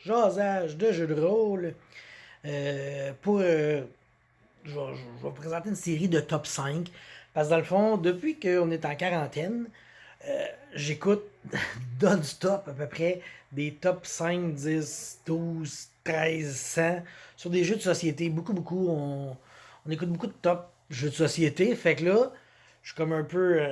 jasage de jeux de rôle. Pour je vais vous présenter une série de top 5. Parce que dans le fond, depuis qu'on est en quarantaine, j'écoute non-stop à peu près des top 5, 10, 12, 13, 100 sur des jeux de société. Beaucoup, beaucoup. On écoute beaucoup de top jeux de société. Fait que là, je suis comme un peu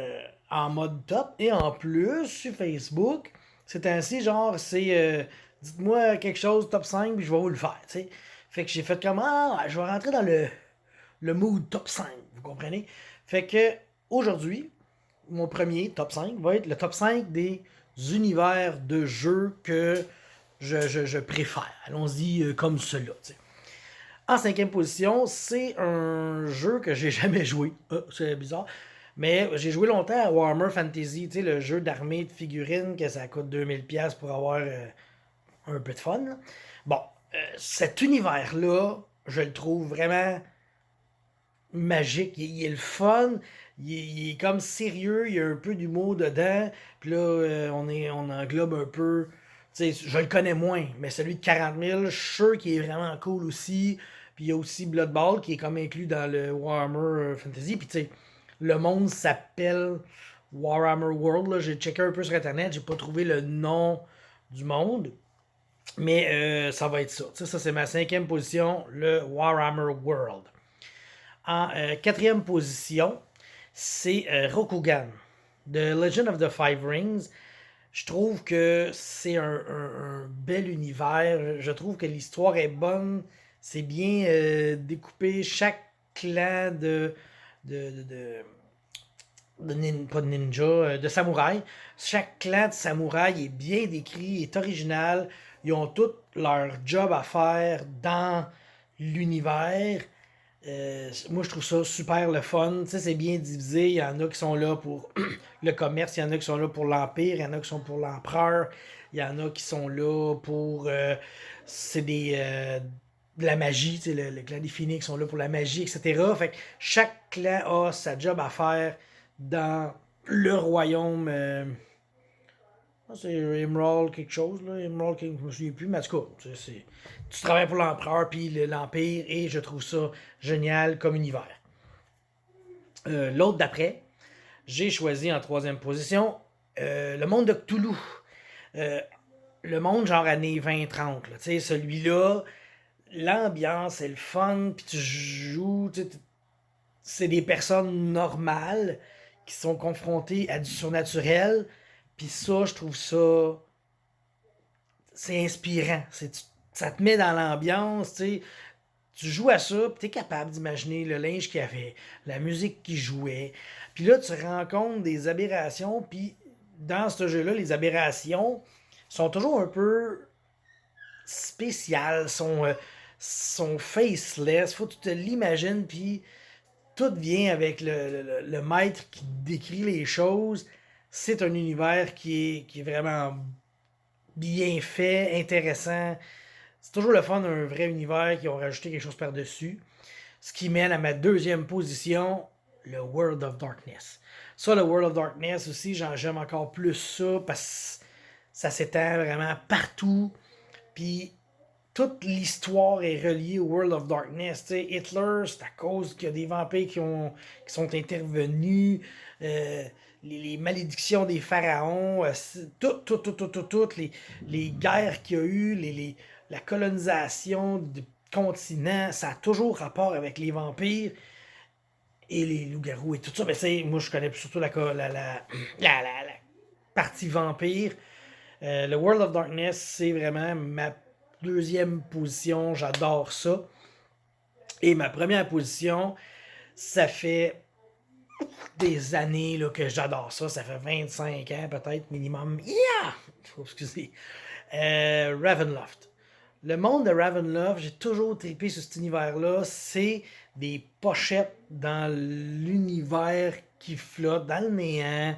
en mode top. Et en plus, sur Facebook, c'est ainsi, genre, c'est dites-moi quelque chose top 5 puis je vais vous le faire. T'sais. Fait que j'ai fait comme je vais rentrer dans le mood top 5, vous comprenez? Fait que aujourd'hui, mon premier top 5 va être le top 5 des univers de jeux que je préfère. Allons-y comme cela. T'sais. En cinquième position, c'est un jeu que j'ai jamais joué. C'est bizarre. Mais j'ai joué longtemps à Warhammer Fantasy, le jeu d'armée de figurines que ça coûte 2000$ pour avoir un peu de fun. Là. Bon, cet univers-là, je le trouve vraiment magique. Il est le fun. Il est comme sérieux. Il y a un peu d'humour dedans. Puis là, on englobe un peu. Tu sais, je le connais moins, mais celui de 40 000, je suis sûr qu'il est vraiment cool aussi. Puis il y a aussi Blood Bowl qui est comme inclus dans le Warhammer Fantasy. Puis tu sais, le monde s'appelle Warhammer World. Là. J'ai checké un peu sur Internet. J'ai pas trouvé le nom du monde. Mais ça va être ça. Tu sais, ça, c'est ma cinquième position, le Warhammer World. En quatrième position, c'est Rokugan, The Legend of the Five Rings. Je trouve que c'est un bel univers. Je trouve que l'histoire est bonne. C'est bien découpé. Chaque clan pas de ninja, de samouraï. Chaque clan de samouraï est bien décrit, est original. Ils ont tout leur job à faire dans l'univers. Moi, je trouve ça super le fun. Tu sais, c'est bien divisé. Il y en a qui sont là pour le commerce, il y en a qui sont là pour l'Empire, il y en a qui sont pour l'Empereur, il y en a qui sont là pour. C'est des. De la magie, tu sais, le clan des Phoenix sont là pour la magie, etc. Fait que chaque clan a sa job à faire dans le royaume. C'est Emerald quelque chose, là. Emerald, je me souviens plus, mais en tout cas, tu travailles pour l'empereur puis l'Empire et je trouve ça génial comme univers. L'autre d'après, j'ai choisi en troisième position le monde de Cthulhu. Euh, le monde genre années 20-30. Celui-là, l'ambiance est le fun, puis tu joues, c'est des personnes normales qui sont confrontées à du surnaturel. Puis ça, je trouve ça. C'est inspirant. Ça te met dans l'ambiance, tu sais. Tu joues à ça, puis t'es capable d'imaginer le linge qu'il y avait, la musique qui jouait. Puis là, tu rencontres des aberrations, puis dans ce jeu-là, les aberrations sont toujours un peu spéciales, sont faceless. Faut que tu te l'imagines, puis tout vient avec le maître qui décrit les choses. C'est un univers qui est vraiment bien fait, intéressant. C'est toujours le fun d'un vrai univers qui ont rajouté quelque chose par-dessus. Ce qui mène à ma deuxième position, le World of Darkness. Ça, le World of Darkness aussi, j'aime encore plus ça parce que ça s'étend vraiment partout. Puis toute l'histoire est reliée au World of Darkness. T'sais, Hitler, c'est à cause qu'il y a des vampires qui sont intervenus. Les malédictions des pharaons, toutes les guerres qu'il y a eu, la colonisation du continent, ça a toujours rapport avec les vampires et les loups-garous et tout ça. Mais moi, je connais surtout la partie vampire. Le World of Darkness, c'est vraiment ma deuxième position. J'adore ça. Et ma première position, ça fait des années là, que j'adore ça. Ça fait 25 ans peut-être minimum. Yeah! Faut excuser. Ravenloft. Le monde de Ravenloft, j'ai toujours trippé sur cet univers-là. C'est des pochettes dans l'univers qui flotte, dans le néant.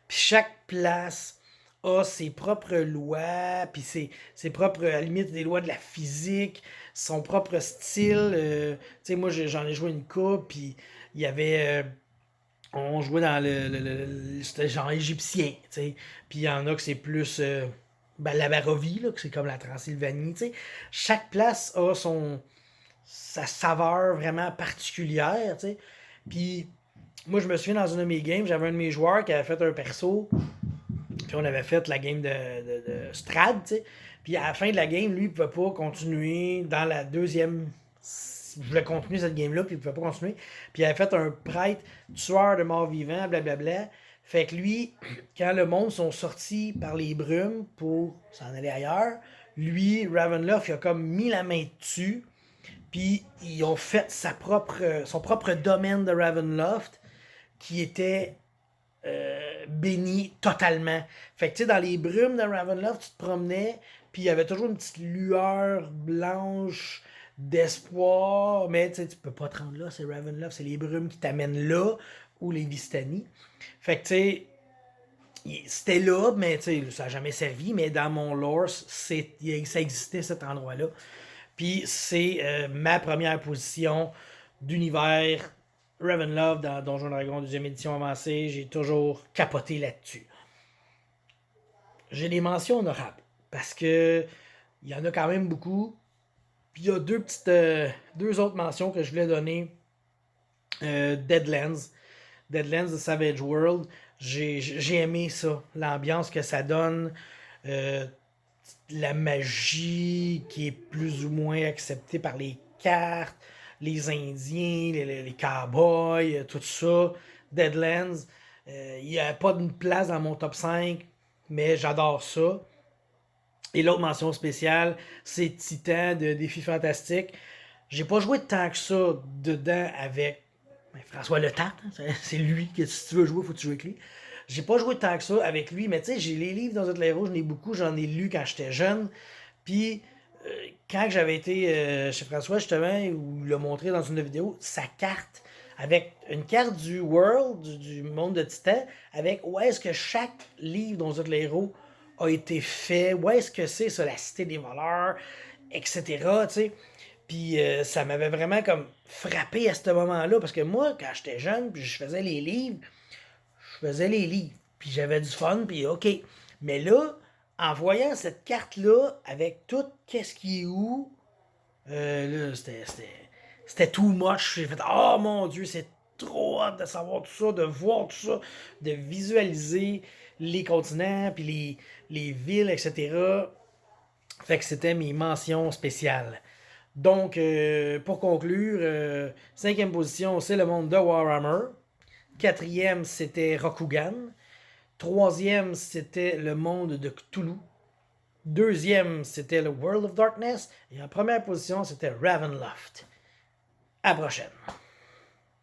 Puis chaque place a ses propres lois, puis ses propres, à la limite, des lois de la physique, son propre style. Tu sais, moi, j'en ai joué une coupe, puis il y avait. On jouait dans c'était genre égyptien, tu sais. Puis il y en a que c'est plus ben, la Barovie, là, que c'est comme la Transylvanie, tu sais. Chaque place a sa saveur vraiment particulière, tu sais. Puis moi, je me souviens dans une de mes games, j'avais un de mes joueurs qui avait fait un perso, puis on avait fait la game de Strad, tu sais. Puis à la fin de la game, lui, il pouvait pas continuer dans la deuxième. Il voulait continuer cette game-là, puis il pouvait pas continuer. Puis il avait fait un prêtre tueur de morts vivants, blablabla. Fait que lui, quand le monde sont sortis par les brumes pour s'en aller ailleurs, lui, Ravenloft, il a comme mis la main dessus, puis ils ont fait son propre domaine de Ravenloft qui était béni totalement. Fait que tu sais, dans les brumes de Ravenloft, tu te promenais, puis il y avait toujours une petite lueur blanche d'espoir, mais tu sais, tu peux pas te rendre là, c'est Ravenloft, c'est les brumes qui t'amènent là, ou les Vistani. Fait que tu sais, c'était là, mais tu sais, ça n'a jamais servi, mais dans mon lore, ça existait cet endroit-là. Puis c'est ma première position d'univers Ravenloft dans Donjon Dragon 2e édition avancée. J'ai toujours capoté là-dessus. J'ai des mentions honorables parce que il y en a quand même beaucoup. Puis il y a deux autres mentions que je voulais donner. Deadlands. Deadlands de Savage World. J'ai aimé ça. L'ambiance que ça donne. Euh, la magie qui est plus ou moins acceptée par les cartes, les Indiens, les cowboys, tout ça. Deadlands. Il n'y a pas de place dans mon top 5, mais j'adore ça. Et l'autre mention spéciale, c'est Titan de Défi Fantastique. J'ai pas joué tant que ça dedans avec François Le Tat. C'est lui que si tu veux jouer, faut que tu joues avec lui. J'ai pas joué tant que ça avec lui, mais tu sais, j'ai les livres dans Zotler Rouge, j'en ai beaucoup, j'en ai lu quand j'étais jeune. Puis, quand j'avais été chez François, justement, où il l'a montré dans une vidéo, sa carte, avec une carte du World, du monde de Titan, avec où est-ce que chaque livre dans Zotler Rouge a été fait, où est-ce que c'est ça, la cité des voleurs, etc. Tu sais. Puis ça m'avait vraiment comme frappé à ce moment-là, parce que moi, quand j'étais jeune, puis je faisais les livres, puis j'avais du fun, puis ok. Mais là, en voyant cette carte-là, avec tout qu'est-ce qui est où, là, c'était too much. J'ai fait, oh mon Dieu, c'est trop hâte de savoir tout ça, de voir tout ça, de visualiser les continents, puis les villes, etc. Fait que c'était mes mentions spéciales. Donc, pour conclure, cinquième position, c'est le monde de Warhammer. Quatrième, c'était Rokugan. Troisième, c'était le monde de Cthulhu. Deuxième, c'était le World of Darkness. Et en première position, c'était Ravenloft. À la prochaine.